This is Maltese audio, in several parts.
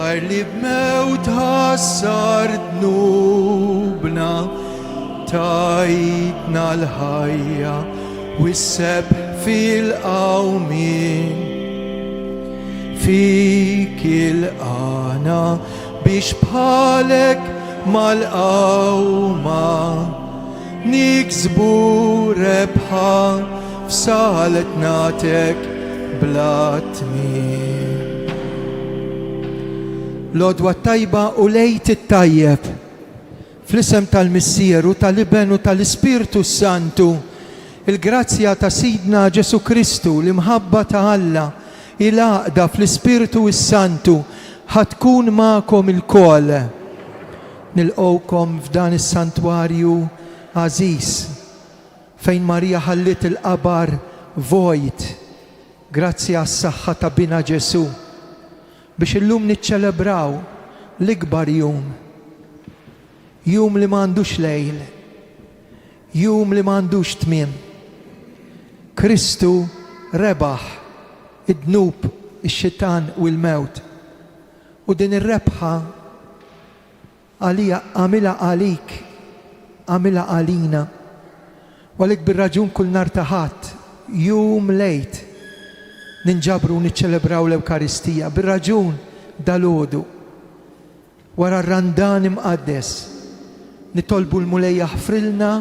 dwar li b'mewt ħassar dnubna, tajtna l-ħajja u s-seb fil-qawmin. Fik il-qana biex bħalek mal-qawma niksbu rebħa f'salet natek bla tmiem. L-odwa tajba u lejt it-tajjeb fl-isem tal-Missieru, tal-Iben u tal-Ispirtu Santu, il-grazzja ta' Sidna Ġesu Kristu, l-imħabba ta' Alla, il-għaqda fl-Ispirtu Santu ħatkun ma'kom il-kol. Nilqowkom f'dan is-santwarju għażiż fejn Marija ħallit il-qabar vojt grazzi għas-saħħa ta' bina Ġesu biex illum niċċelebraw l-ikbar jum li m'għandux lejl, jum li m'għandux tmiem. Kristu rebaħ id-dnub, ix-xitan u l-mewt. U din ir-rebħa għamilha għalik, għamilha għalina. Għalik bir-raġun kull nar ta' ħadd, jum lejt ninġabru niċċelebraw l-Ewkaristija, bir-raġun dal-għodu wara r-randan imqaddes nitolbu l-Mulej jaħfrilna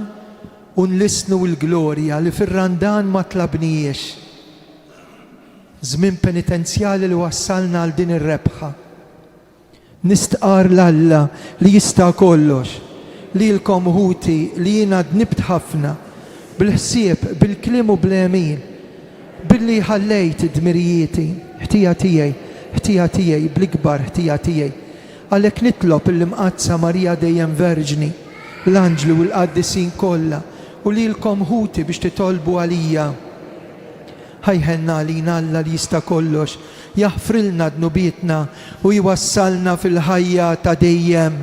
u nlisnu l-glorja li fir-randan ma tlabnijiex. Żmien penitenzjali li wassalna għal din ir-rebħa. Nistqar l-Alla li jista' kollox, li l-kom ħuti li jiena dnibt ħafna bil-ħsieb, bil-kliem u bl-emin, billi ħallejt id-dmirijieti, ħtija tiegħi, bl-ikbar ħtija tiegħi. Għalhekk nitlob il-imqazza Marija dejjem Verġni, l-anġlu u l-qaddisin kollha u li l-kom ħuti biex titolbu għalija. Ħajħenna għalina Alla li jista' kollox, jaħfrilna dnubietna u jwassalna fil-ħajja ta' dejjem.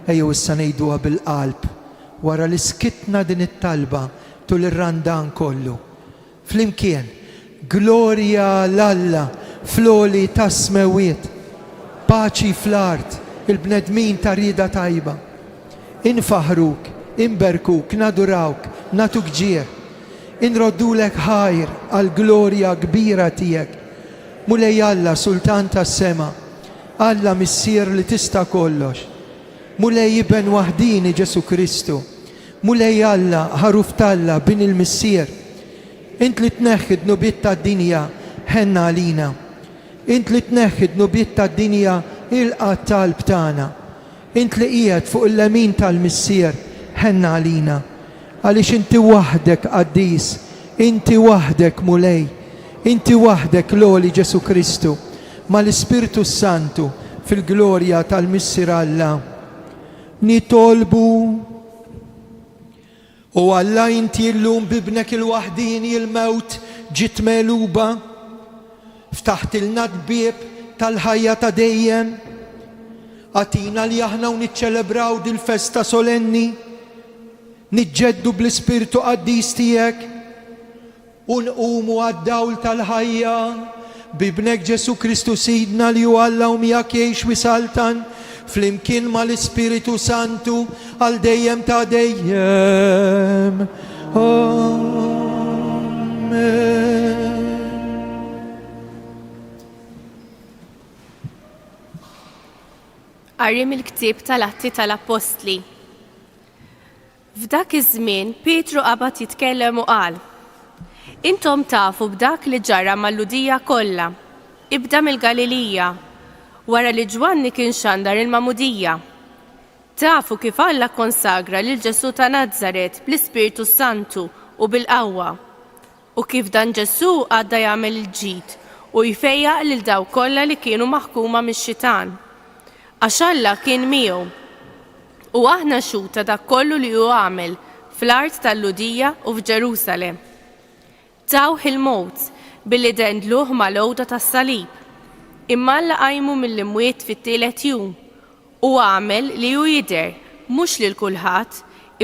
Ejjew issa ngħiduha bil-qalb wara li skitna din it-talba tul ir-randan kollu. Flimkien, glorja l-Alla fl-oli ta' smewiet, paċi fl-art, il-bnedmin ta' rieda tajba. Infaħruk, inberkuk, nadurawk, natuk ġieħ, inroddulek ħajr għal glorja kbira tiegħek. Mulej Alla sultan tas-sema, Alla missier li tista' kollox. Mulej Iben waħdini Ġesu Kristu, mulej Alla ħaruf talla bin il-missier. Int li tneħħi d-nubiet tad-dinja ħenna għalina. Int li tneħħi d-nubiet tad-dinja ilqa' talb tagħna. Int li qiegħed fuq il-lemin tal-missier ħenna għalina. Għaliex inti waħdek qaddis, inti waħdek mulej, inti waħdek l-oli Ġesu Kristu mal-Ispirtu Santu fil-glorja tal-missier Alla. Nitolbu u Alla inti llum bibnek il-waħdini il-mewt ġit meluba, ftaħtilna d-bieb tal-ħajja ta' dejjem, għatina li aħna u niċċelebraw dil-festa solenni, niġġeddu bl-Ispirtu qaddis tiegħek u nqumu għad-dawl tal-ħajja bibnek Ġesu Kristu Sidna li hu Alla u miegħek jgħix wisaltan flimkien mal-Ispiritu Santu għal dejjem ta' dejjem. Amen. Qarriem il-ktieb tal-Atti tal-Apostli. F'dak iż-żmien Pietru qabad jitkellem u qal: Intom tafu b'dak li ġara mal-Ludija kollha, ibda mill-Galilija, wara li Ġwanni kien xandar il-Mamudija. Tafu kif Alla konsagra lil Ġesu ta' Nażaret bl-Ispirtu Santu u bil-qawwa, u kif dan Ġesu għadda jagħmel il-ġid u jfejjaq lil dawk kollha li kienu maħkuma mix-xitan. Għax Alla kien miegħu. U aħna xuta dak kollu li hu għamel fl-art tal-Ludija u f'Ġerusalemm. Tawh il-mowt billi dendluh mal-għowda tas-salib. Imma Alla qajmu mill-imwiet fit-tielet jum u għamel li hu jidher mhux lil kulħadd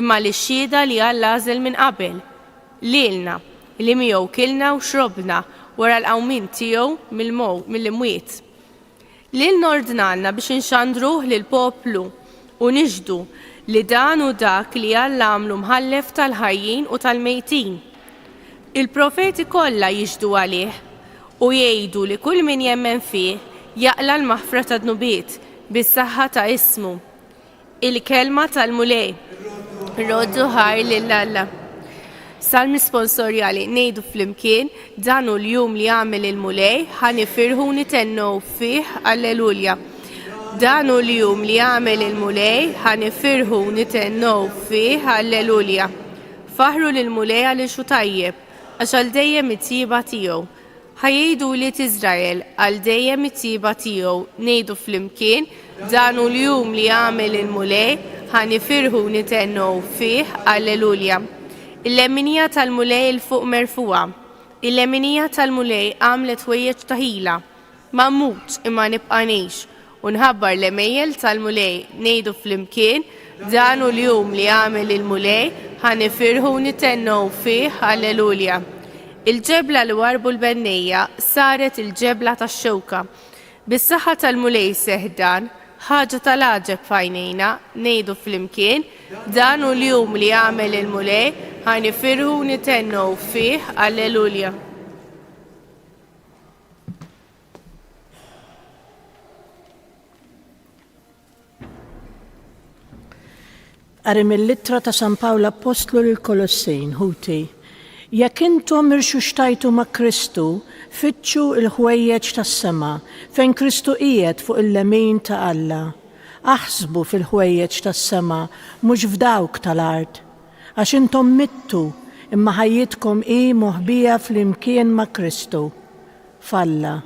imma lix-xhieda li Alla għażel minn qabel, lilna li miegħu kilna u xrobna wara l-qawmin tiegħu mill-imwiet. Lil nordnalna biex inxandruh lil poplu u niġdu li dan u dak li Alla għamlu mħallef tal-ħajjin u tal-mejtin. Il-profeti kollha jiġdu għalih u jgħidu li kull min jemmen fih jaqla l-maħfra ta' dnubiet bis-saħħa ta' ismu. Il-kelma tal-mulej. Roddu ħar lil Alla. Salmi sponsorjali ngħidu flimkien dan hu l-jum li għamel il-mulej ħanifirħu nitennu fih Alleluja. Dan hu l-jum li għamel il-mulej ħanifirħu nitennu fih Alleluja. Faħru lil-mulej għaliex hu tajjeb għax għal dejjem it-tieba tiegħu. Ħajjgħidu li Iżrael għal dejjem it-tieba tiegħu ngħidu flimkien dan hu l-jum li għamel il-mulej ħanifirħu nitennu fih Alleluja. Il-leminija tal-mulej il-fuq merfuqa. Il-leminija tal-mulej għamlet wejjeġ taħila. Ma mut imma nibqa' ngħix u nħabbar l-emejjel tal-mulej ngħidu flimkien dan hu l-jum li għamel il-mulej ħanifirħu nitennu fih Alleluja. Il-ġebla li warbu l-bennejja saret il-ġebla tax-xewka. Bis-saħħa tal-mulej seħdan ħaġa tal-għaġeb f'għajnejna ngħidu flimkien dan hu l-jum li għamel il-mulej ħanifirħu nitennu fih Alleluja. Qari mill-littra ta' San Pawlu Apostlu lill-Kolossejn, ħuti. Jekk intom irxuxtajtu ma' Kristu, fittxu il-ħwejjeġ tas-sema fejn Kristu qiegħed fuq il-lemin ta' Alla. Aħsbu fil-ħwejjeġ tas-sema mhux f'dawk tal-art. Għax intom mittu imma ħajjitkom moħbija fl-imkien ma' Kristu. Falla.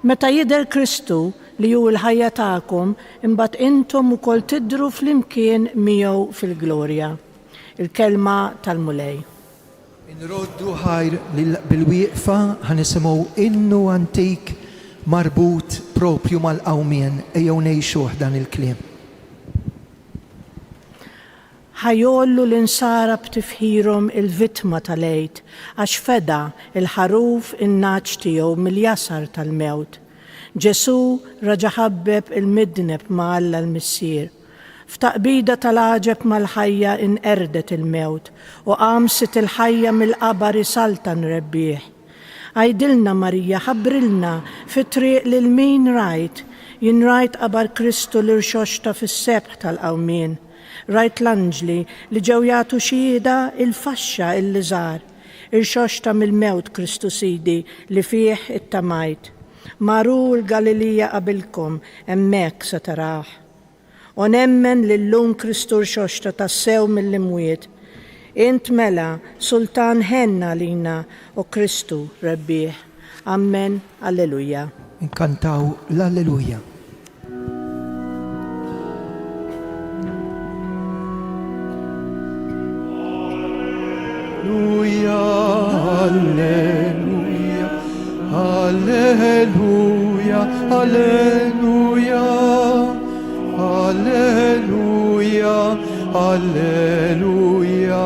Meta jidher Kristu li hu l-ħajja tagħkom, imbagħad intom ukoll tidhru fl-imkien miegħu fil-glorja. Il-kelma tal-mulej. Inroddu ħajr bil-wieqfa ħanisimgħu innu antik marbut propju mal-qawmien ejjew ngħixuh dan il-kliem. Ħajollu l-insara b'tifħirhom il-vittma tal-għejd għax feda il-ħaruf in-naċ tiegħu mill-jasar tal-mewt. Ġesu raġa ħabbeb il-midneb ma' Alla l-Missier. F'taqbida tal-għaġeb mal-ħajja inqerdet il-mewt u qamset il-ħajja mill-qabar isaltan rebbieħ. Għajdilna Marija ħabbrilna fit-triq lil min rajt, jien rajt qabar Kristu li rxoxta fis-sebħ tal-qawmien. Rajt l-anġli li ġew jagħtu xhieda il-faxxa illi żar, irxoxta mill-mewt Kristu Sidi li fih it-tamajt. Maru l-Galilija qabilkom, hemmhekk se taraħ. U nemmen li llum Kristu rxoxta tassew mill-imwiet. Int mela sultan ħenna lina u Kristu rebbieħ. Amen, Alleluja. Inkantaw l-Alleluja. Alleluia, alleluia, alleluia, alleluia, alleluia, alleluia,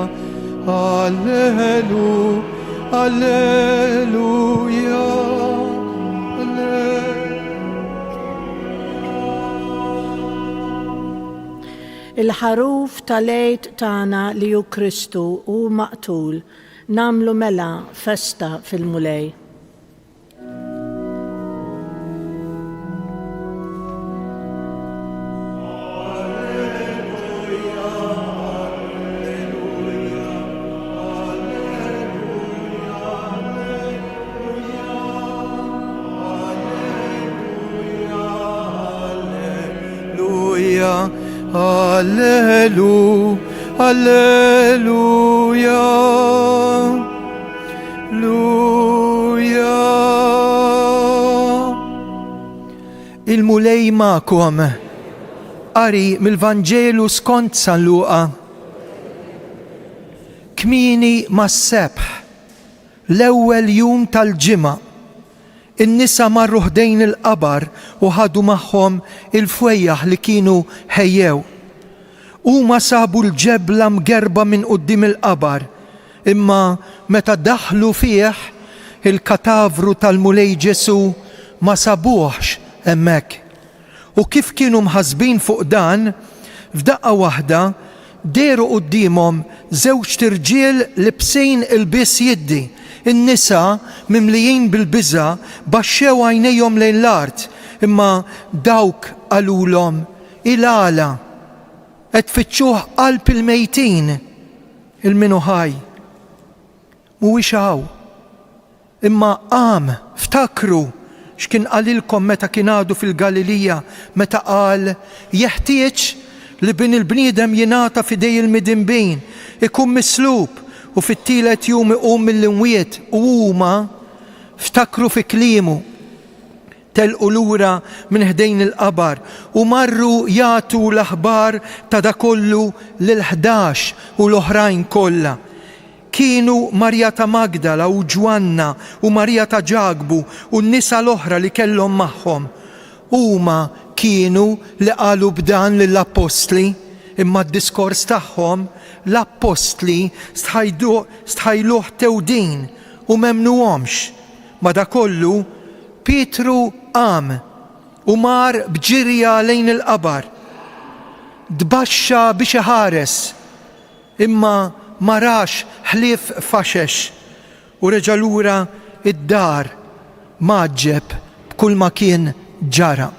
alleluia, Il-ħaruf tal-għejd tagħna li hu Kristu hu maqtul namlu mela festa fil-mulej. Alleluia, alleluia, alleluia. Il-mulej ma'kom, qari mill-Vanġelu skont San Luqa. Kmieni mas-sebħ, l-ewwel jum tal-ġimgħa. In-nisa marru ħdejn il-qabar u ħadu magħhom il-fwejjaħ li kienu ħejjew. Huma sabu l-ġebla mgerba minn quddiem il-qabar, imma meta daħlu fih il-katavru tal-mulej Ġesu ma sabuhx hemmhekk. U kif kienu mħasbin fuq dan, f'daqqa waħda deru qudiemhom żewġ tirġiel libsin ilbies jiddi. In-nisa mimlijin bil-biża' baxxew għajnejhom lejn l-art, imma dawk qalulhom il-għala qed tfittxuh qalb il-mejtin il-minu ħaj. Mhuwiex hawn, imma qam, ftakru x'kien qalilkom meta kien għadu fil-Galilija meta qal jeħtieġ li bin il-bniedem jingħata f'idej il-midinbin, ikun mislub u fit-tielet jum iqum mill-imwiet u huma ftakru fi kliemu telqu lura minn ħdejn il-qabar u marru jagħtu l-aħbar ta' da kollu lil-11 u l-oħrajn kollha. Kienu Marja ta' Magdala u Ġwanna u Marja ta' Ġagbu u n-nisa l-oħra li kellhom magħhom. Huma kienu li qalu b'dan lill-apostli, imma d-diskors tagħhom l-apostli stħajluh tewdin u memnuhomx. Madankollu Pietru qam u mar bġirja lejn il-qabar. Dbaxxa biex iħares, imma ma rax ħlief faxex u reġa' lura id-dar maġġeb b'kull ma kien ġara.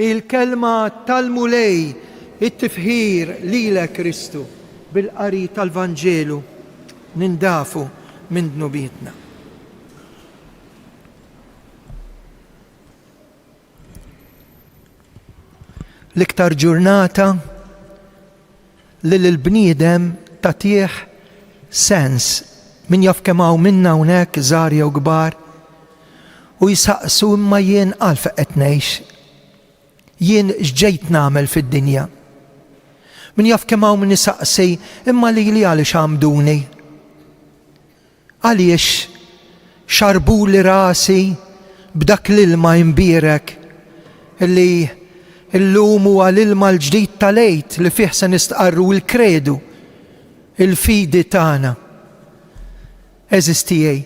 Il-kelma tal-mulej it-tifħir lilek Kristu bil-qari tal-Vanġelu nindafu minn dnubietna. L-iktar ġurnata li l-bniedem tagħtih sens min jaf kemm hawn minna hawnhekk żgħar jew kbar u jisaqsu imma jien għalfejn qed ngħix. Jien x'ġejt nagħmel fid-dinja. Min jaf kemm hawn min isaqsi imma lili għaliex għamduni. Għaliex xarbuli rasi b'dak l-ilma imbierek illi illum huwa l-ilma l-ġdid tal-għejd li fih se nistqarru l-kredu, il-fidi tagħna. Eżistijej.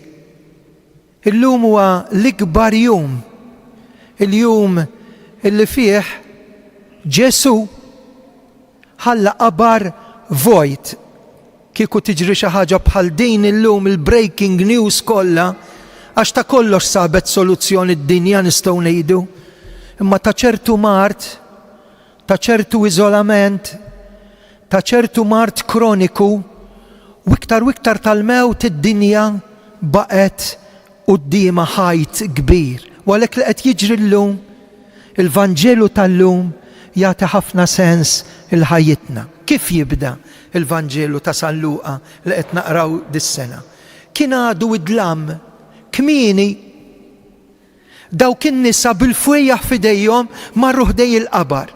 Illum huwa l-ikbar jum, il-jum illi fih Ġesu ħalla qabar vojt. Kieku tiġri xi ħaġa bħal din illum il-breaking news kollha, għax ta' kollox sabet soluzzjoni d-dinja nistgħu ngħidu. Imma ta' ċertu mart, ta' ċertu iżolament, ta' ċertu mart kroniku, u iktar tal-mewt id-dinja baqet qudiema ħajt kbir. U għalhekk li qed jiġri llum, il-Vanġelu tal-lum jagħti ħafna sens il-ħajjitna. Kif jibda il-Vanġelu ta' San Luqa li qed naqraw dis-sena? Kien għadu id-dlam kmieni dawk in-nisa bil-fwejjaħ f'idejhom marru ħdej il-qabar.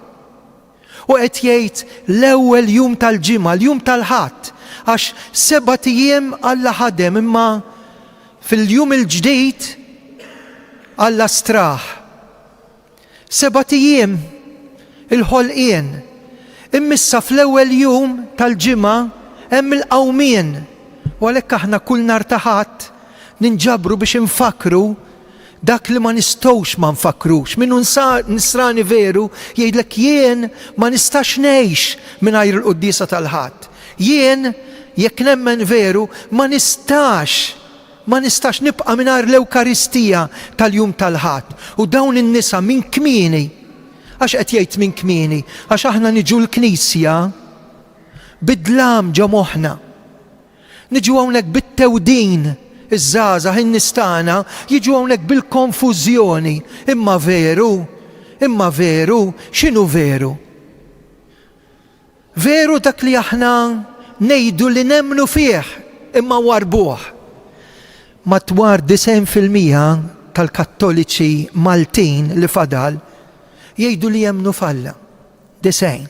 U qed jgħid l-ewwel jum tal-ġimgħa, l-jum tal-ħadd, għax 7 ijiem Alla ħadem imma fil-jum il-ġdid Alla straħ. 7 ijiem il-ħolqien. Immissa fl-ewwel jum tal-ġimgħa hemm il-qawmien. U għalhekk aħna kull nhar ta' ħadd ninġabru biex infakru dak li ma nistgħux ma nfakrux. Minnu nisrani veru jgħidlek jien ma nistax ngħix mingħajr il-quddiesa tal-ħadd. Jien jekk nemmen veru ma nistax nibqa' mingħajr l-Ewkaristija tal-jum tal-ħadd. U dawn in-nisa minn kmieni, għax qed jgħid minn kmieni, għax aħna niġu l-Knisja bid-dlam ġo moħħna. Niġu hawnhekk bit-tewdin. Iż-żgħażagħ in-nistana jiġu hawnhekk bil-konfużjoni. Imma veru, x'inhu veru? Veru dak li aħna ngħidu li nemmnu fih imma warbuh. Madwar 90% tal-Kattoliċi Maltin li fadal jgħidu li jemmnu falla. 90.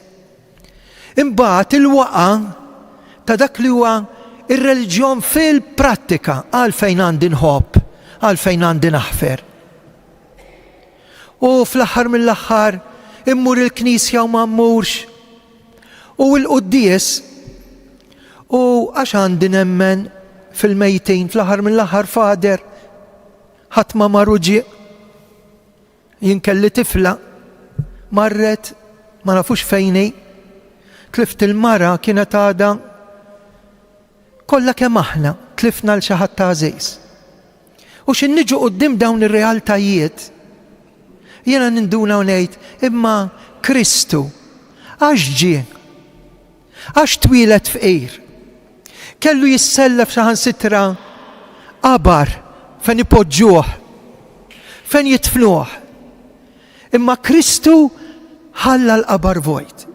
Imbagħad il-waqa ta' dak li huwa ir-reliġjon fil-prattika għalfejn għandi nħobb, għalfejn għandi naħfer. U fl-aħħar mill-aħħar immur il-Knisja u ma mmurx. U l-quddies u għax għandi nemmen fil-mejtin fl-aħħar mill-aħħar fader. ħadd ma mar u ġie. Jien kelli tifla marret ma nafux fejni, tlift il-mara kienet għada kollha kemm aħna tlifna l xi ħadd ta' għażiż. U x'in niġu quddiem dawn ir-realtajiet jiena ninduna u ngħid imma Kristu għax ġie, għax twilet fqir, kellu jissellef saħansitra qabar fejn ipoġġuh, fejn jitfnuh. Imma Kristu ħalla l-qabar vojt.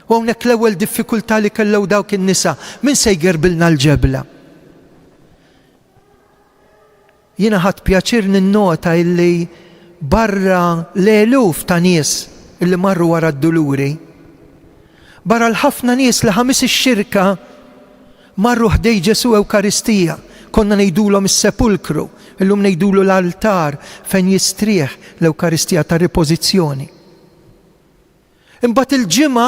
U hawnhekk l-ewwel diffikultà li kellew dawk in-nisa, min se jgerbilna l-ġebla? Jiena ħadd pjaċir ninnota illi barra l-eluf ta' nies illi marru wara d-duluri, barra l-ħafna nies li ħamis ix-xirka marru ħdej Ġesu Ewkaristija, konna ngħidulhom is-sepulkru, illum ngħidulu l-altar fejn jistrieħ l-Ewkaristija ta' ripożizzjoni. Imbagħad il-ġimgħa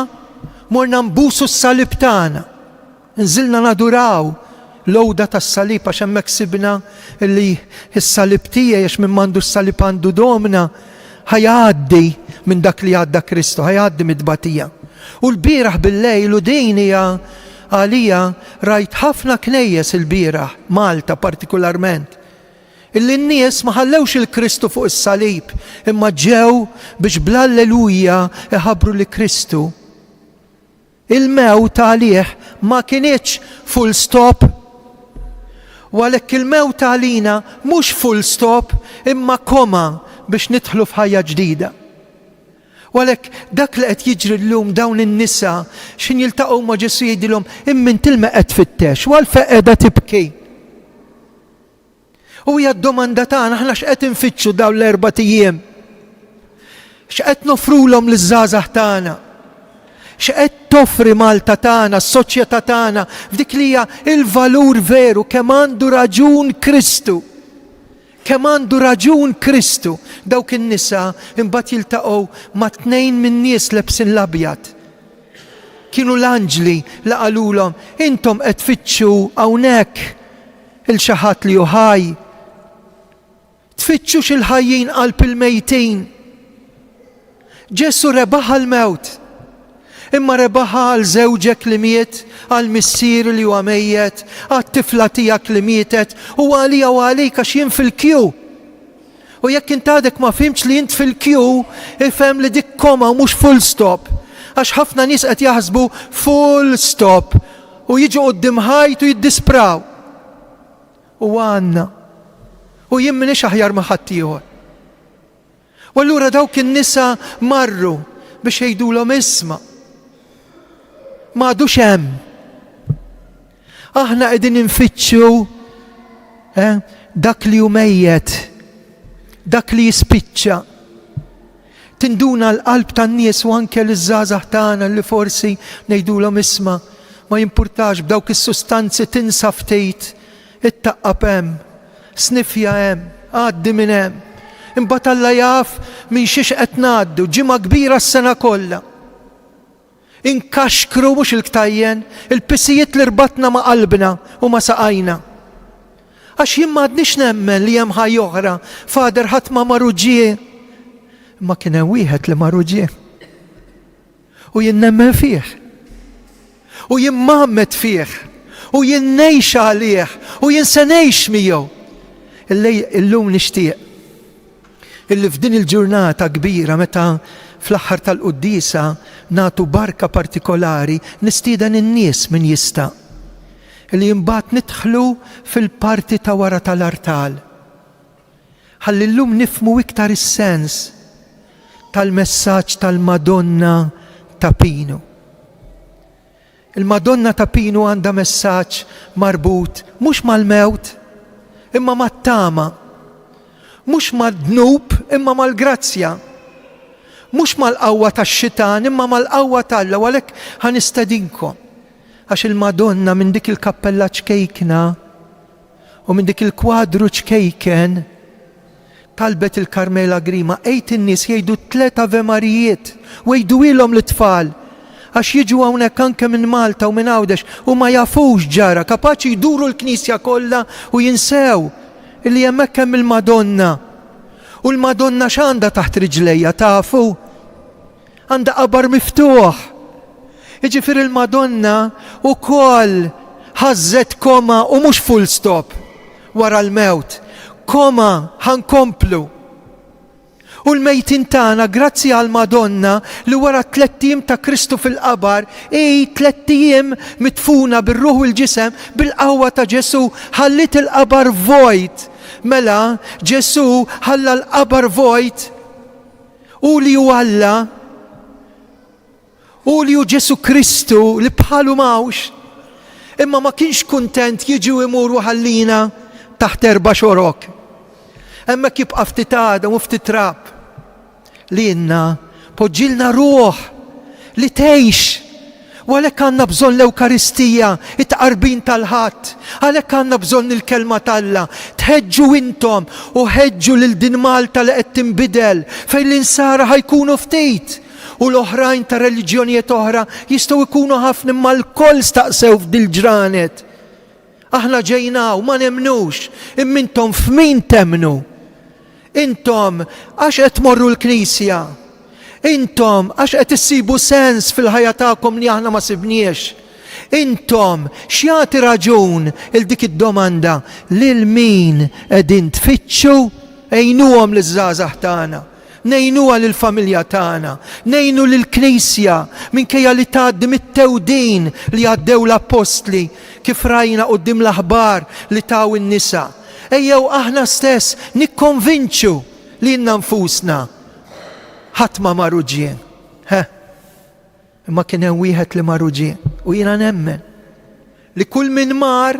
morna nbusu s-salib tagħna, nżilna naduraw l-għowda tas-salib għax hemmhekk sibna li s-salib tiegħi għax minn m'għandu s-salib għandu domna ħajgħaddi minn dak li għadda Kristu, ħajgħaddi mid-tbatija. U l-bieraħ bil-lejl u din hija għalija rajt ħafna knejjes il-bieraħ, Malta partikolarment, illi n-nies ma ħallewx il-Kristu fuq is-salib, imma ġew biex bl-alleluja iħabbru li Kristu. Il-mewt għalih ma kienieċ full stop, u għalhekk il-mewt għalina mhux full stop imma koma biex nidħlu f'ħajja ġdida. U għalhekk dak li qed jiġri llum dawn in-nisa x'in jiltaqgħu ma' Ġesu jgħidilhom imma inti ilma qed tfittex u għalfejn qiegħda tibki. U hija d-domanda tagħna aħna x'qed infittxu dawn l-4 ijiem? X'qed nofrulhom liż-żgħażagħ tagħna? X'qed toffri Malta tagħna, s-soċjetà tagħna f'dik li hija il-valur veru kemm għandu raġun Kristu. Kemm għandu raġun Kristu. Dawk in-nisa imbagħad jiltaqgħu ma' 2 min nies lebsin l-abjad. Kienu l-anġli li qalulhom intom qed tfittxu hawnhekk il xi ħadd li hu ħaj. Tfittxux il-ħajjin qalb il-mejtin. Ġesu rebaħ l-mewt. Imma rebaħa għal żewġek li miet, għal missier li huwa mejjed, għat tifla tiegħek li mietet, u għalija u għalik għax jien fil-kju. U jekk int għadek ma fimx li jint fil-kju, ifhem li dik koma u mhux full stop. Għax ħafna nies qed jaħsbu full stop u jiġu quddiem ħajt u jiddispraw. U għandna. U jien m'iniex aħjar ma' ħadd ieħor. U allura dawk in-nisa marru biex jgħidulhom isma' m'għadux hemm. Aħna qegħdin infittxu dak li hu mejjed, dak li jispiċċa. Tinduna l-qalb tan-nies u anke l-żgħażagħ tagħna li forsi ngħidulhom isma' ma jimpurtax b'dawk is-sustanzi tinsa ftit, ittaqqab hemm, snifja hemm, għaddi minn hemm. Imbagħad Alla jaf minn xiex qed ngħaddu, ġimgħa kbira s-sena kollha. Inkaxkru mhux il-ktajjen, il-pisijiet li rbatna ma' qalbna u ma' saqajna. Għax jien m'għadniex nemmen li hemm ħajja oħra, Fader ħadd ma maru ġie. Ma kien hemm wieħed li maru ġie. U jien nemmen fih. U jien m'għammet fih. U jien ngħix għalih. U jien se ngħix miegħu. Illum nixtieq illi f'din il-ġurnata kbira meta fl-aħħar tal-qudiesa nagħtu barka partikolari nistieden in-nies min jista' li imbagħad nidħlu fil-parti ta' wara tal-artal. Ħalli llum nifhmu iktar is-sens tal-messaġġ tal-Madonna ta' Pinu. Il-Madonna ta' Pinu għandha messaġġ marbut mhux mal-mewt imma mat-tama, mhux mad-dnub imma mal-grazzja. Mhux mal-qawwa tax-xitan imma mal-qawwa tal-Alla, għalhekk ħanistedinkom għax il-Madonna minn dik il-kappella ċkejkna u minn dik il-kwadru ċkejken talbet il-Karmela Grima 8 in-nies jgħidu 3 Ave Marijiet u jgħiduhilhom l-tfal għax jiġu hawnhekk anke minn Malta u minn Għawdex u ma jafux ġara, kapaċi jduru l-Knisja kollha u jinsew اللي jemmek hemm il-Madonna. U l-Madonna x'għandha taħt rijlejja tafu? Għandha qabar miftuħ. Jiġifieri il-Madonna wkoll ħażet koma u mhux full stop wara l-mewt. Koma ħankomplu. U l-mejtin tagħna grazzi għal Madonna li wara 3 ijiem ta' Kristu fil-qabar, 3 ijiem mitfuna bir-ruħ u l-ġisem bil-qawwa ta' Ġesu ħallit il-qabar vojt. Mela Ġesu ħalla l-qabar vojt u li hu Alla u li hu Ġesu Kristu li bħalu mawx. Imma ma kienx kuntent jiġi u jmur u ħallina taħt 4 xorok. Hemmhekk jibqa' ftit għada u ftit trab. Li inna poġġilna ruħ li tgħix. U għalhekk għandna bżonn l-Ewkaristija, it-tqarbin tal-ħadd, għalhekk għandna bżonn il-kelma tal-Alla. Tħeġġu intom u ħeġġu lil din Malta li qed tinbidel fejn l-insara ħajkunu ftit. U l-oħrajn ta' reliġjonijiet oħra jistgħu jkunu ħafna imma l-koll staqsew f'dil ġranet. Aħna ġejnaw ma nemnux, imma intom f'min temnu? Intom għax qed tmorru l-Knisja? Intom għax qed issibu sens fil-ħajja tagħkom li aħna ma sibniex? Intom x'jagħti raġun il dik id-domanda lil min qegħdin tfittxu għejnuhom liż-żgħażagħ tagħna. Nejnuha lill-familja tagħna, nejnu lill-Knisja minkejja li tgħaddi mit-tewdin li għaddew l-Apostli kif rajna quddiem l-aħbar li taw in-nisa. Ejjew aħna stess nikkonvinċu li inna nfusna ħadd ma maru ġien. Imma kien hemm wieħed li maru ġien u jiena nemmen li kull min mar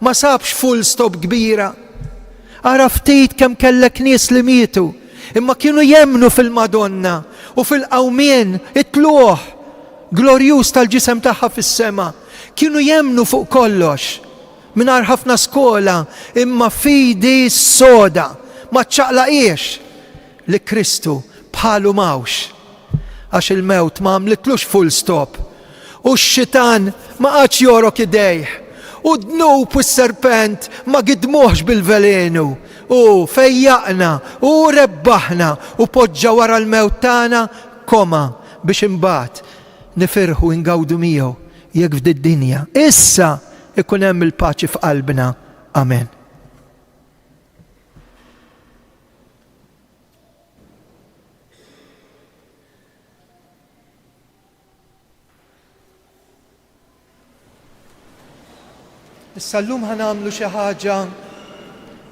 ma sabx full stop kbira. Ara ftit kemm kellek nies li mietu. Imma kienu jemnu fil-Madonna u fil-qawmien it-tluħ glorjuż tal-ġisem tagħha fis-sema. Kienu jemnu fuq kollox mingħajr ħafna skola imma fidi soda ma ċċaqlaqiex li Kristu bħalu mawx għax il-mewt ma għamlitlux full stop u x-xitan ma qatx jorok idejh u d-dnub u s-serpent ma gidmuħx bil-velenu. U fejjaqna u rebbaħna u poġġa wara l-mewt tagħna koma biex imbagħad nifirħu ngawdu miegħu jekk f'din dinja. Issa ikun hemm il-paċi f'qalbna. Amen. Issa llum ħanamlu xi ħaġa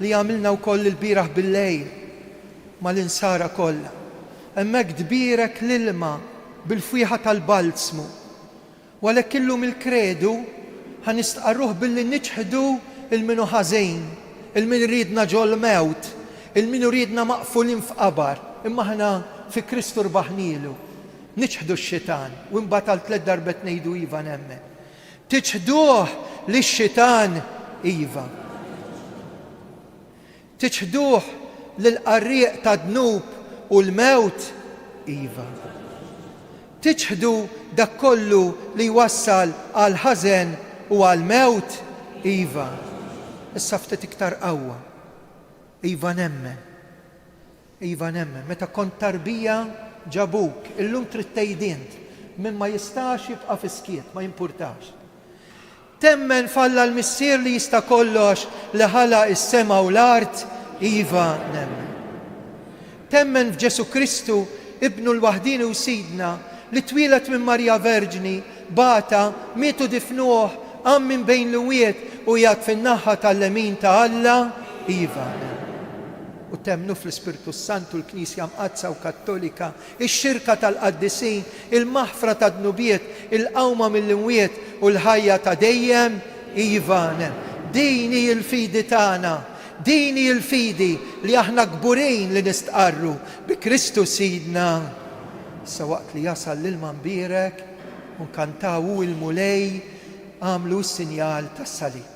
li għamilna wkoll il-bieraħ bil-lejl mal-insara kollha. Hemmhekk dbirek l-ilma bil-fwieħa tal-balzmu. U għalhekk illum il-kredu ħanistqarruh billi niġħdu il-minu ħażin, il-min ridna ġol mewt, il-min ridna maqfulin f'qabar, imma ħana fi Kristu rbaħnielu. Niġħdu x-xitan u mbagħad għal 3 darbet ngħidu iva nemmen. Tiġħduh lix-xitan iva. Tiġħduh lill-qarrieq ta' dnub u l-mewt iva. Tiġħdu dak kollu li wassal għal ħażen u għal mewt iva. Issa ftit iktar qawwa. Iva nemmen. Iva nemmen. Meta kont tarbija ġabuk, illum trid tgħidint min ma jistax jibqa' fiskiet, ma jimpurtax. Temmen falla l-missier li jista' kollox li ħala is-sema u l-art, iva nemmen. Temmen f'Ġesu Kristu, ibnu l-waħdini u sidna, li twilet minn Marja Verġni, bata, mietu difnuh, għam minn bejn l-wiet u jgħat fin-naħa tal-lemin ta' Alla, iva nemmen. U temnu fl-Ispirtu Santu l-Knisja mqazza u Kattolika, ix-xirka tal-qaddisin, il-maħfra ta' dnubiet, il-qawma mill-imwiet u l-ħajja ta' dejjem, iva nemmen. Dini il-fidi tagħna, dini il-fidi li aħna kburin li nistqarru bi Kristu Sidna. Issa waqt li jasal l-ilma mbierek u nkantaw il-mulej għamlu s-sinjal tas-salib.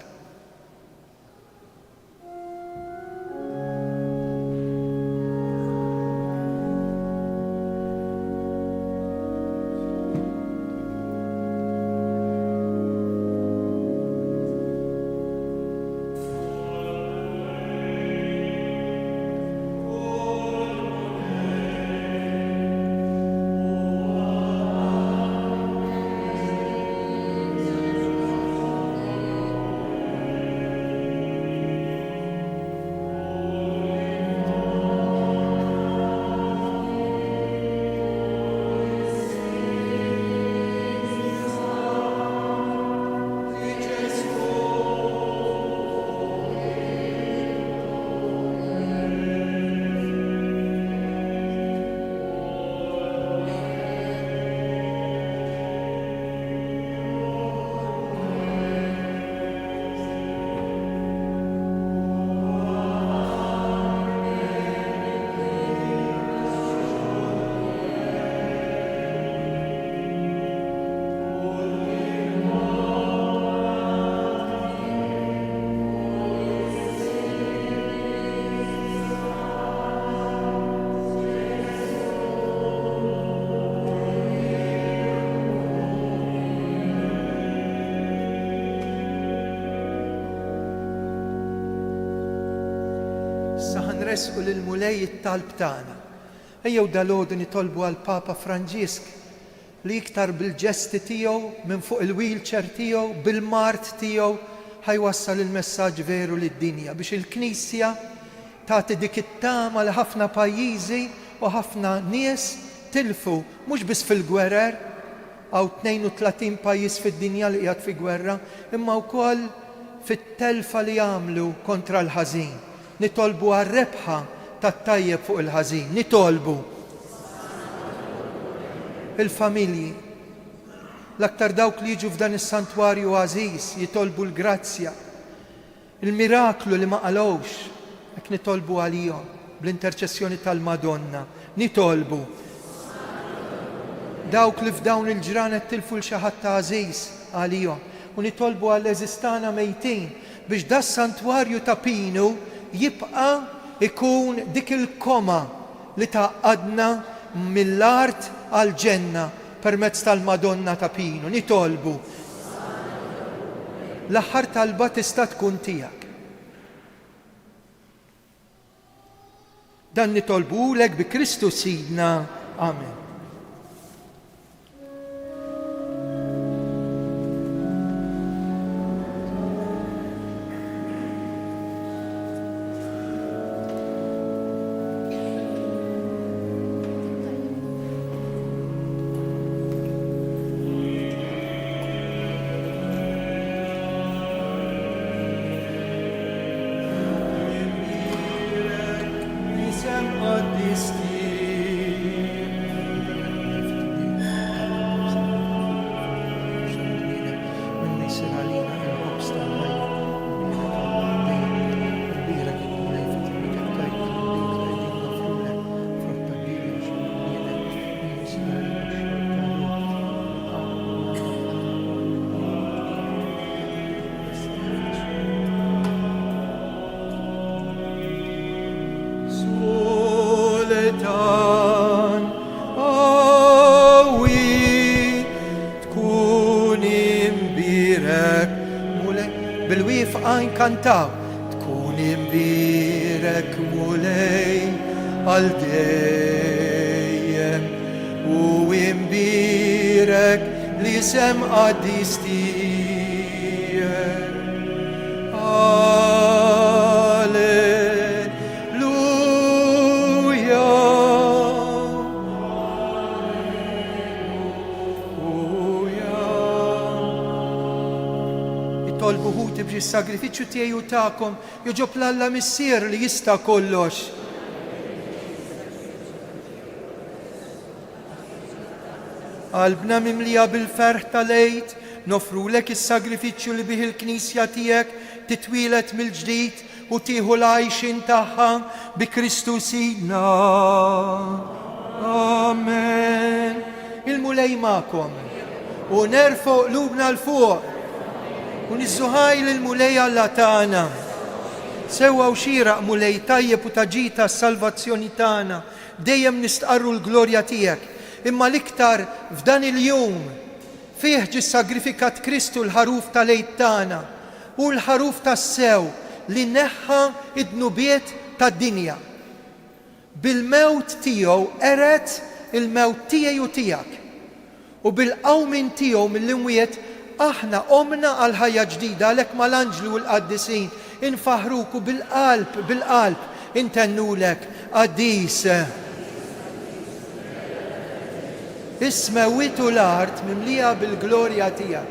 nresqu lil-mulej it-talb tagħna. Ejjew dalgħodu nitolbu għall-Papa Franġisk li iktar bil-ġesti tiegħu minn fuq il-wheelchair tiegħu, bil-mart tiegħu ħajwassal il-messaġġ veru lid-dinja biex il-Knisja tagħti dik it-tama li ħafna pajjiżi u ħafna nies tilfu mhux biss fil-gwerer, għaw 32 pajjiż fid-dinja li qiegħed fi gwerra, imma wkoll fit-telfa li jagħmlu kontra l-ħażin. Nitolbu għar-rebħa tat-tajjeb fuq il-ħażin, nitolbu il-familji, l-aktar dawk li jiġu f'dan is-santwarju għażiż jitolbu l-grazzja, il-miraklu li ma qalgħux, hekk nitolbu għalihom bl-interċessjoni tal-Madonna, nitolbu dawk li f'dawn il-ġranet tilfu l-xi ħadd ta' għażiż għalihom u nitolbu għall-eżistana mejtin biex da s-santwarju ta' Pinu jibqa' ikun dik il-koma li taqadna mill-art għal-ġenna permezz tal-Madonna ta' Pinu. Nitolbu l-aħħar talba tista' tkun tiegħek. Dan nitolbulek bi Kristu Sidna. Amen. Kantaw tkun imbirek mulej għal dejjem u imbirek li sem qaddis tiegħek. Alleluja. Tolbu ħuti biex is-sagrifiċċju tiegħi u tagħkom joġob l-Alla missier li jista' kollox. Qalbna mimlija bil-ferħ tal-għid nofrulek is-sagrifiċċju li bih il-Knisja tiegħek titwielet mill-ġdid u tieħu l-għajxin tagħha bi Kristu Sidna. Amen. Il-mulej magħkom u nerfgħu qlubna l-fuq. U nizzuħaj l-mulej Alla tagħna. Sewwa u xieraq mulej tajjeb u taġita s-salvazzjoni tagħna. Dejjem nistqarru l-glorja tiegħek. Imma l-iktar f'dan il-jum fih ġie sagrifikat Kristu l-ħaruf tal-għid tagħna u l-ħaruf tas-sew li neħħa id-dnubiet tad-dinja. Bil-mewt tiegħu eret il-mewt tiegħi u tiegħek. U bil-qawmin tiegħu mill-imwiet aħna omna għal ħajja ġdida għalhekk mal-anġlu u l-qaddisin infaħruku bil-qalb intennulek qaddis. Is-smewiet u l-art mimlija bil-glorja tiegħek.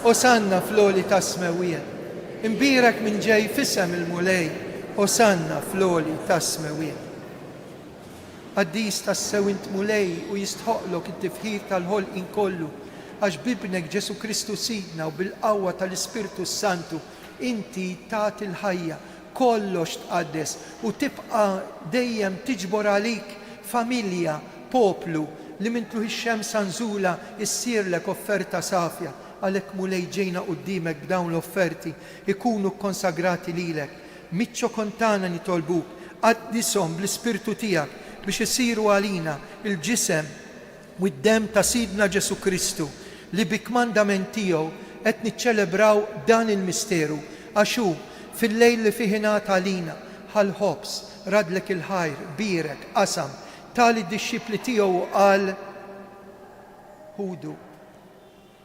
Osanna fl-għoli tas-smewiet. Imbirek minn ġej f'isem il-mulej. Osanna fl-għoli tas-smewiet. Qaddis tas-sew int mulej u jistħoqlok it-tifħir tal-ħolqien kollu. Għax bibnek Ġesu Kristu Sidna u bil-qawwa tal-Ispirtu Santu inti tagħti l-ħajja kollox tqaddes u tibqa' dejjem tiġbor għalik familja, poplu li mintlu ix-xems anżula issirlek offerta safja għalhekk mulej ġejna quddiemek b'dawn l-offerti ikunu konsagrati lilek. Miċċo kontana nitolbuk qaddishom bl-Ispirtu tiegħek biex isiru għalina il-ġisem u d-dem ta' Sidna Ġesu Kristu li bik-mandament tiegħu qed niċċelebraw dan il-misteru għax hu fil-lejl li fih ingħata għalina ħal-ħobs radlek il-ħajr, birek, qasam, tali d-disċipli tiegħu qal ħudu,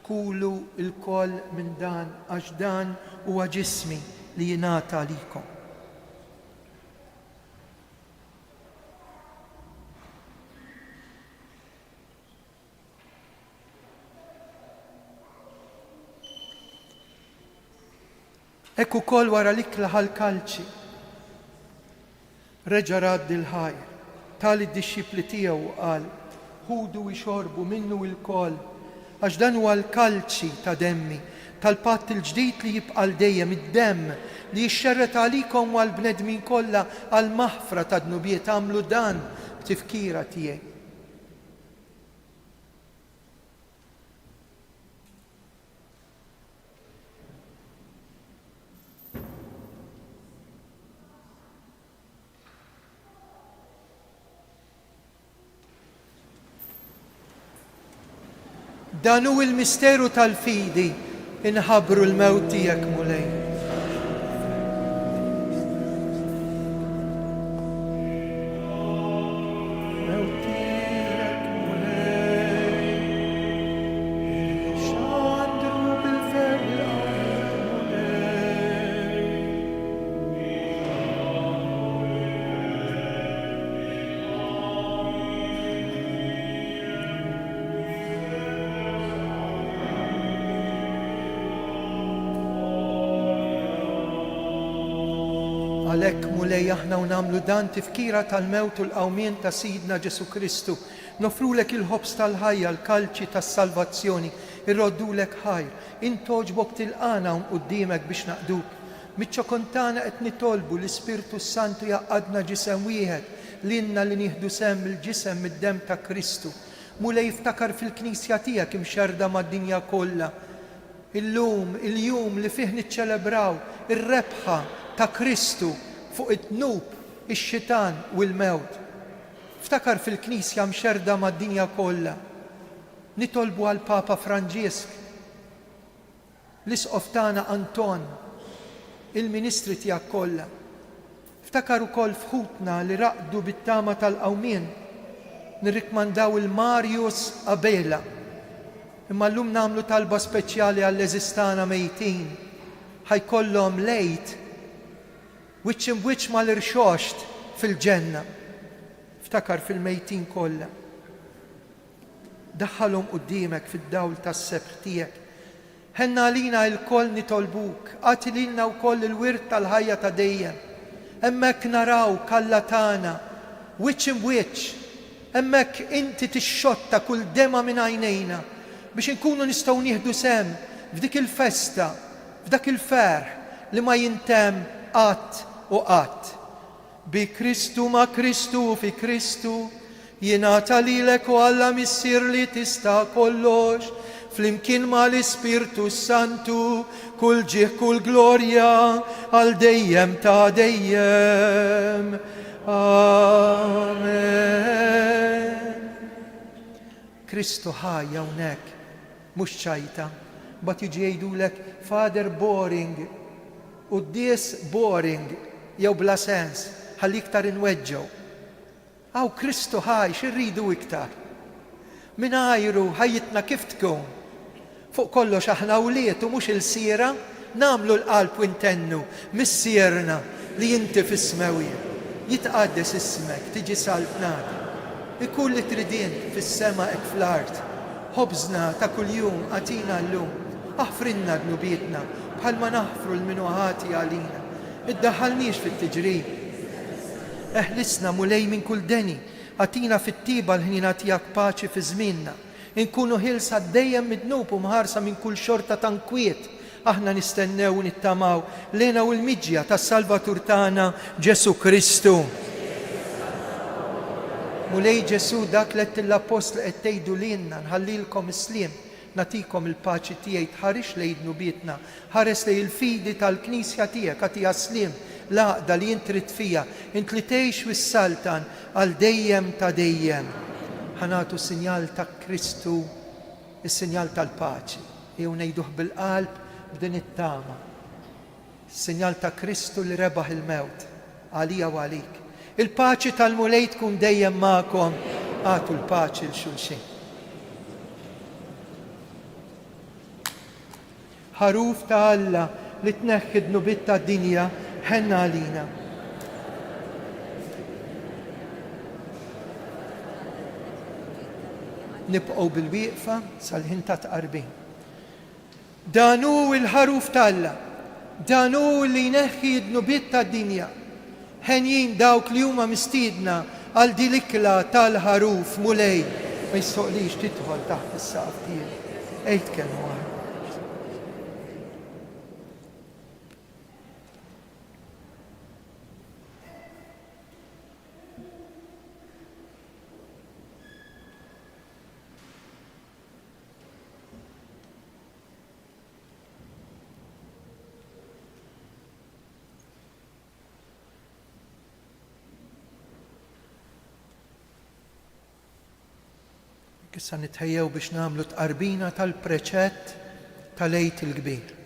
kulu il-koll minn dan għax dan huwa ġismi li jingħata għalikom. Ekk ukoll wara l-ikla ħal-kalċi reġa' raddi l-ħajr, tali d-disċipli tiegħu qal ħudu jxorbu minnu l-koll għax dan huwa l-kalċi ta' demmi tal-patt il-ġdid li jibqa' dejjem id-demm li jixxerret għalikom u għall-bnedmin kollha għall-maħfra ta' dnubiet għamlu dan b'tifkira tiegħi. Dan hu l-misteru tal-fidi inħabbru l-mewt tiegħek mulej. Mewt tiegħek mulej, xandru bil-ferqa mulej. Għalhekk mulej aħna u nagħmlu dan tifkira tal-mewt u l-qawmien ta' Sidna Ġesu Kristu. Nofrulek il-ħobs tal-ħajja, l-kalċi tas-salvazzjoni, irroddulek ħajr. Intoġbok tilqana hawn quddiemek biex naqduk. Miċ-ċokontana qed nitolbu l-Ispirtu Santu jaqadna ġisem wieħed lilna li nieħdu sem il-ġisem mid-demm ta' Kristu. Mulej iftakar fil-Knisja tiegħek imxerda mad-dinja kollha. Illum, il-jum li fih niċċelebraw ir-rebħa ta' Kristu fuq it-tnub, ix-xitan u l-mewt. Ftakar fil-Knisja mxerda mad-dinja kollha. Nitolbu għal Papa Franġisk, l-isqof tagħna Anton, il-ministri tiegħek kollha. Ftakar ukoll fħutna li raqdu bit-tama tal-qawmien. Nirrikmandaw il-Marius Abela. Imma llum nagħmlu talba speċjali għall-eżistana mejtin. Ħajkollhom lejt wiċċ imwiċċ mal-irxoxt fil-ġenna. Ftakar fil-mejtin kollha. Daħħalhom quddiemek fid-dawl tas-sebħ tiegħek. Ħenna għalina l-koll nitolbuk, għati lilna wkoll il-wirt tal-ħajja ta' dejjem. Hemmhekk naraw kalla tagħna, wiċċ imwiċċ, hemmhekk inti tixxotta kull dema minn għajnejna biex inkunu nistgħu nieħdu sem f'dik il-festa, f'dak il-ferħ li ma jintemm qatt u qatt. Bi Kristu ma' Kristu fi Kristu jingħata lilek u Alla missier li tista' kollox flimkien ma' l-Ispirtu Santu kull ġieħ kull glorja għal dejjem ta' dejjem. Amen. Kristu ħajja hawnhekk mhux ċajta, bat jiġi jgħidulek Father boring u d-dies boring jew bla sens, ħalli iktar inweġġew. Aw Kristu ħaj, xirridu iktar. Minajru ħajjitna kif tkun. Fuq kollox aħna wliet u mhux il-sira, nagħmlu l-qalb u intennu mis-sierna li inti fis-smewja. Jitqaddes ismek, tiġi saltnata. Ikun li tridin fis-sema hekk fl-art. Ħobżna ta' kuljum għatina llum. Aħfrinna dnubietna bħalma naħfru l-minuħati għalina. Iddaħħalniex fit-tiġrib. Eħlisna mulej minn kull deni, għatina fit-tiba l-ħnina tiegħek paċi fi żmienna. Inkunu ħilsa dejjem mid-dnub u mħarsa minn kull xorta tankwiet. Aħna nistennew u nittamaw lejna u l-miġja tas-Salvatur tagħna Ġesu Kristu. Mulej Ġesu dak li l-apostli qed tgħidu lilna nħallilkom is-sliem. Natikom il-paċi tiegħi tħarix lejn dnubietna, ħares lejn il-fidi tal-Knisja tiegħek għatiha sliem laqda li intrid fija, int li tgħix wis-saltan għal dejjem ta' dejjem. Ħanatu sinjal ta' Kristu, is-sinjal tal-paċi. Jew ngħiduh bil-qalb b'din it-tama. Sinjal ta' Kristu li rebaħ il-mewt għalija u għalik. Il-paċi tal-mulej tkun dejjem magħkom. Għatu l-paċi l-xulxin. Ħaruf ta' Alla li tneħħi d-nubiet tad-dinja ħenna għalina. Nibqgħu bil-wieqfa sal-ħin ta' tqarbin. Dan hu l-ħaruf ta' Alla. Dan hu li jneħħi d-nubiet tad-dinja. Ħenjin dawk li huma mistiedna għal din l-ikla tal-ħaruf mulej ma jistoqlix tidħol taħt is-saqaf tiegħi. Ejt kelma waħda. Issa nitħejjew biex nagħmlu tqarbina tal-preċett tal-Għid il-Kbir.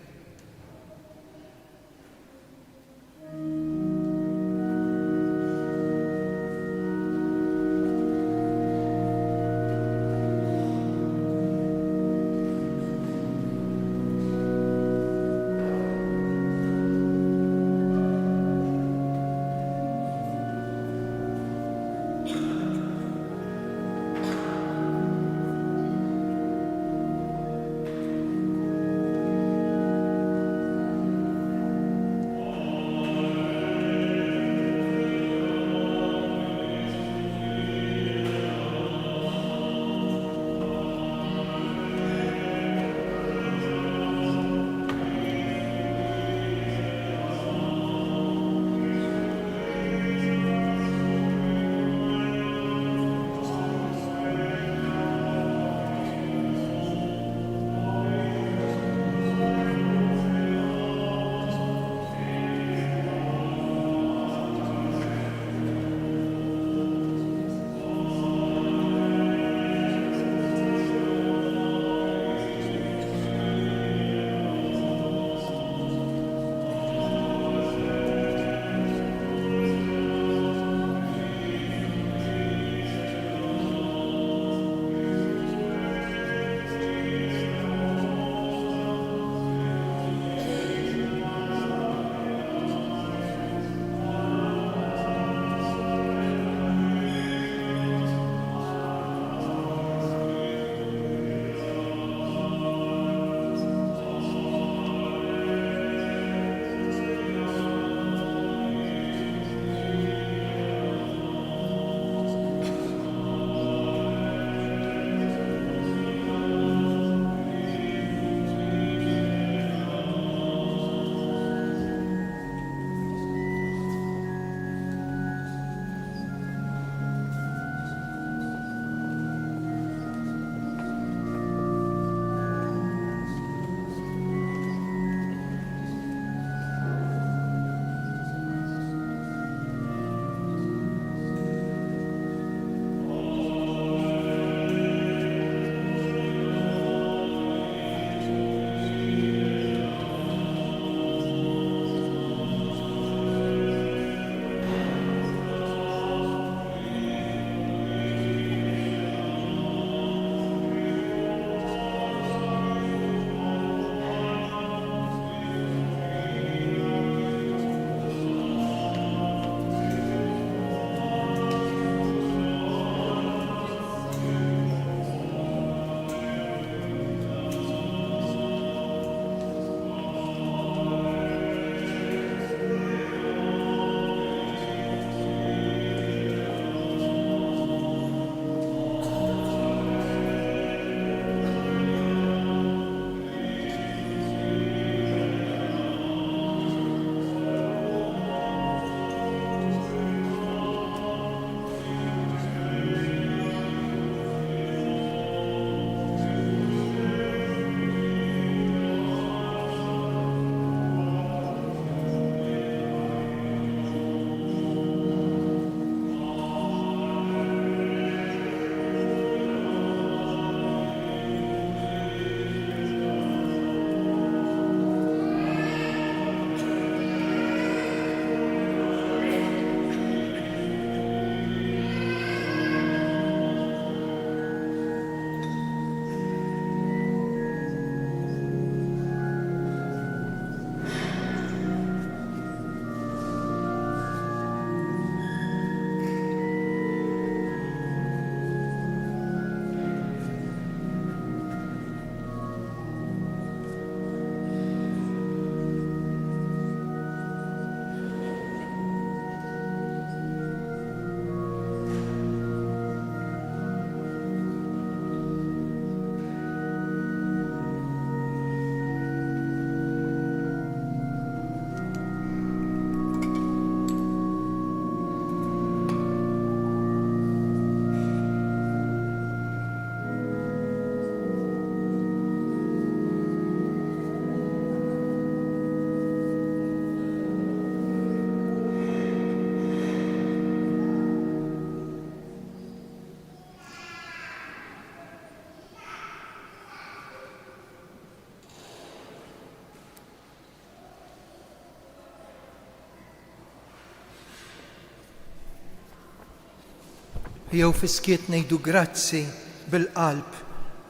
jew fi skiet ngħidu grazzi bil-qalb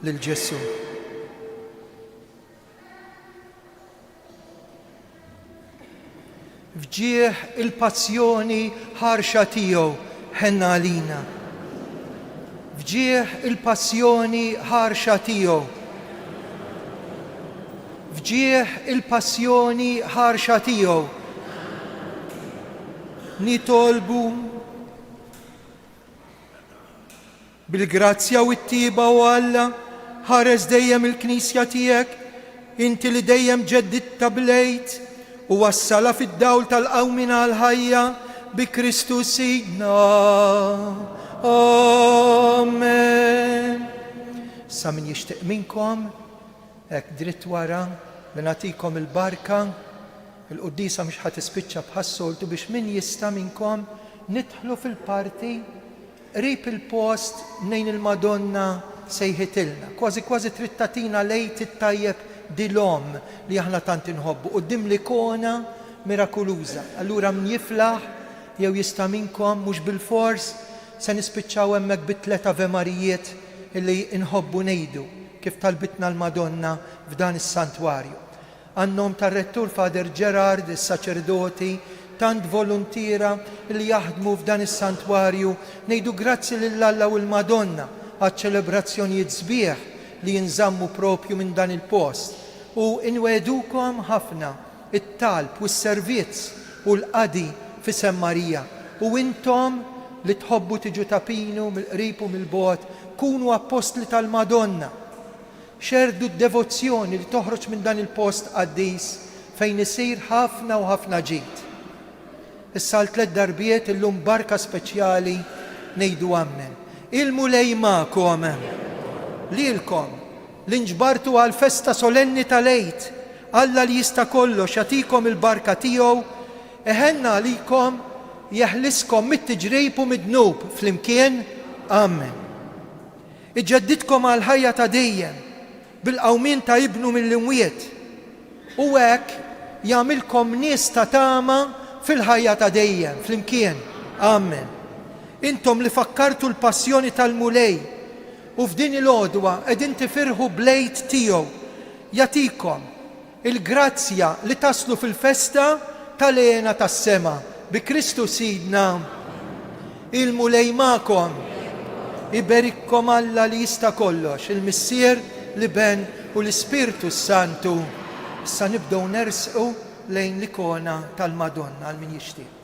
lil Ġesu. Fġieħ il-passjoni ħarxa tiegħu ħenna għalina. Fġieħ il-passjoni ħarxa tiegħu. Fġieħ il-passjoni ħarxa tiegħu. Nitolbu bil-grazzja u t-tiba u Alla ħares dejjem il-Knisja tiegħek, inti li dejjem ġedditta blejt u wassala fid-dawl tal-qawmina għal-ħajja bi Kristu Sidna. Amen. Sa min jixtieq minkom, hekk dritt wara li nagħtikom il-barka, il-quddisa mhux ħadd tispiċċa bħas-soltu biex min jista' minkom nidħlu fil-parti qrib il-post nejn il-Madonna sejħitilna. Kważi trid tagħtina lejt it-tajjeb dilhom li aħna tant inħobbu quddiem l-ikona mirakuluża. Allura min jiflaħ jew jista' minkom mhux bil-fors se nispiċċaw hemmhekk bit-tliet Ave Marijiet illi inħobbu ngħidu kif talbitna l-Madonna f'dan is-santwarju. Għannom tar-rettur Fader Gerard, is-saċerdoti, tant volontira li jaħdmu f'dan is-santwarju, ngħidu grazzi lill-Alla u l-Madonna għaċ-ċelebrazzjonijiet sbieħ li jinżammu propju minn dan il-post. U inwedukom ħafna it-talb u s-servizz u l-qadi f'isem Marija. U intom li tħobbu tiġu tapinu mill-qrib u mill-bogħod, kunu apostli tal-Madonna. Xerdu d-devozzjoni li toħroġ minn dan il-post qaddis fejn isir ħafna u ħafna ġid. Issa l-tliet darbiet illum barka speċjali ngħidu ammen. Il-mulej magħkom lilkom li nġbartu għal festa solenni tal-Eid, Alla li jista' kollox jagħtikom il-barka tiegħu, eħenna għalikom jeħliskom mit-tiġrejb u mid-dnub flimkien. Amen. Iġġeddidkom għal ħajja ta' dejjem bil-qawmin ta' ibnu mill-imwiet u hekk jagħmilkom nies ta' tama fil-ħajja ta' dejjem flimkien. Amen. Intom li fakkartu l-passjoni tal-mulej u f'din il-għodwa qegħdin tifirħu blejt tiegħu, jagħtikom il-grazzja li taslu fil-festa tal-għena tas-sema bi Kristu Sidna. Il-mulej magħkom, iberikkom Alla li jista' kollox, il-Missier, l-Iben u l-Ispirtu Santu. Issa nibdew nersqu lejn l-ikona tal-Madonna għal min jixtieq.